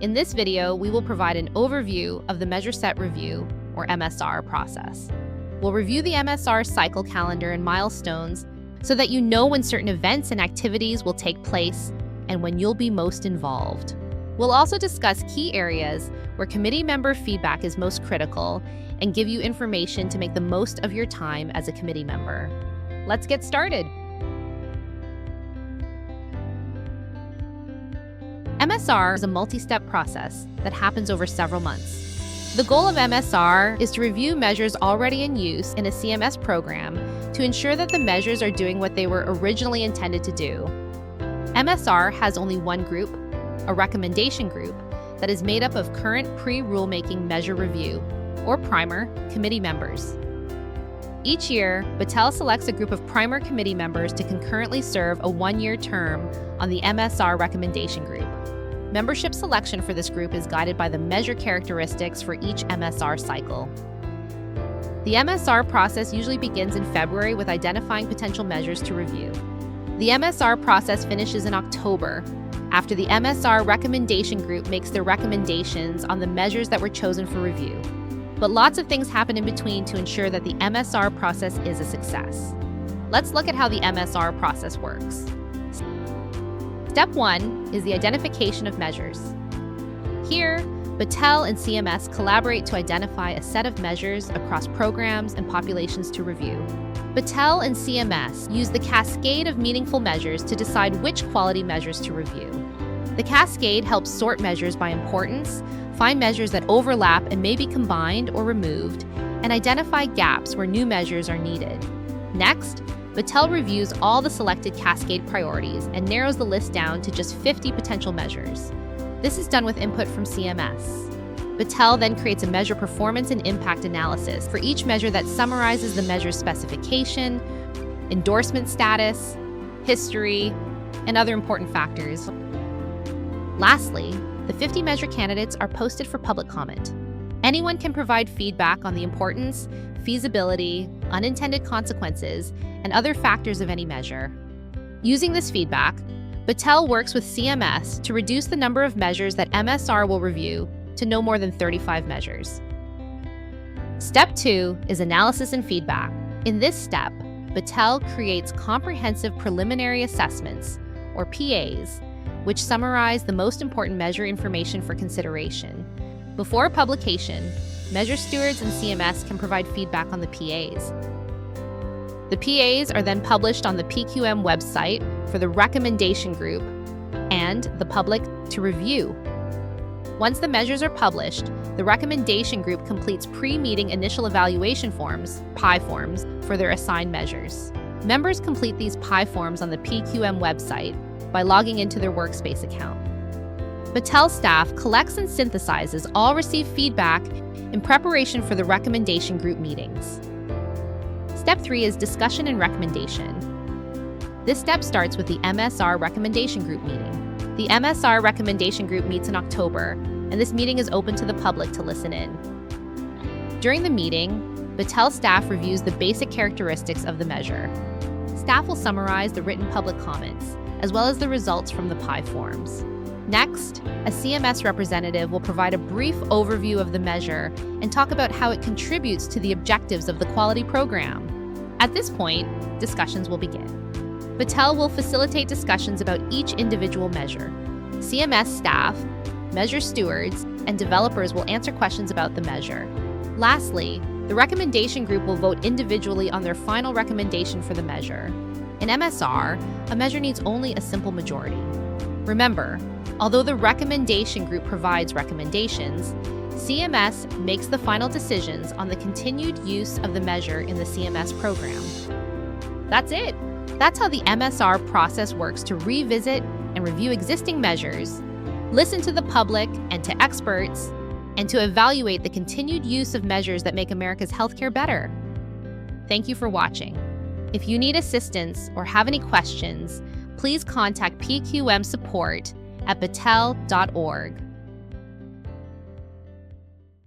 In this video, we will provide an overview of the Measure Set Review, or MSR, process. We'll review the MSR cycle calendar and milestones so that you know when certain events and activities will take place and when you'll be most involved. We'll also discuss key areas where committee member feedback is most critical and give you information to make the most of your time as a committee member. Let's get started. MSR is a multi-step process that happens over several months. The goal of MSR is to review measures already in use in a CMS program to ensure that the measures are doing what they were originally intended to do. MSR has only one group, a recommendation group, that is made up of current pre-rulemaking measure review, or primer, committee members. Each year, Battelle selects a group of primer committee members to concurrently serve a one-year term on the MSR recommendation group. Membership selection for this group is guided by the measure characteristics for each MSR cycle. The MSR process usually begins in February with identifying potential measures to review. The MSR process finishes in October, after the MSR recommendation group makes their recommendations on the measures that were chosen for review. But lots of things happen in between to ensure that the MSR process is a success. Let's look at how the MSR process works. Step 1 is the identification of measures. Here, Battelle and CMS collaborate to identify a set of measures across programs and populations to review. Battelle and CMS use the cascade of meaningful measures to decide which quality measures to review. The cascade helps sort measures by importance, find measures that overlap and may be combined or removed, and identify gaps where new measures are needed. Next, Battelle reviews all the selected cascade priorities and narrows the list down to just 50 potential measures. This is done with input from CMS. Battelle then creates a measure performance and impact analysis for each measure that summarizes the measure's specification, endorsement status, history, and other important factors. Lastly, the 50 measure candidates are posted for public comment. Anyone can provide feedback on the importance, feasibility, unintended consequences, and other factors of any measure. Using this feedback, Battelle works with CMS to reduce the number of measures that MSR will review to no more than 35 measures. Step 2 is analysis and feedback. In this step, Battelle creates comprehensive preliminary assessments, or PAs, which summarize the most important measure information for consideration. Before publication, measure stewards and CMS can provide feedback on the PAs. The PAs are then published on the PQM website for the recommendation group and the public to review. Once the measures are published, the recommendation group completes pre-meeting initial evaluation forms, PI forms, for their assigned measures. Members complete these PI forms on the PQM website by logging into their workspace account. Battelle staff collects and synthesizes all received feedback in preparation for the recommendation group meetings. Step 3 is discussion and recommendation. This step starts with the MSR recommendation group meeting. The MSR recommendation group meets in October, and this meeting is open to the public to listen in. During the meeting, Battelle staff reviews the basic characteristics of the measure. Staff will summarize the written public comments, as well as the results from the PI forms. Next, a CMS representative will provide a brief overview of the measure and talk about how it contributes to the objectives of the quality program. At this point, discussions will begin. Battelle will facilitate discussions about each individual measure. CMS staff, measure stewards, and developers will answer questions about the measure. Lastly, the recommendation group will vote individually on their final recommendation for the measure. In MSR, a measure needs only a simple majority. Remember, although the recommendation group provides recommendations, CMS makes the final decisions on the continued use of the measure in the CMS program. That's it. That's how the MSR process works to revisit and review existing measures, listen to the public and to experts, and to evaluate the continued use of measures that make America's healthcare better. Thank you for watching. If you need assistance or have any questions, please contact PQM support at battelle.org.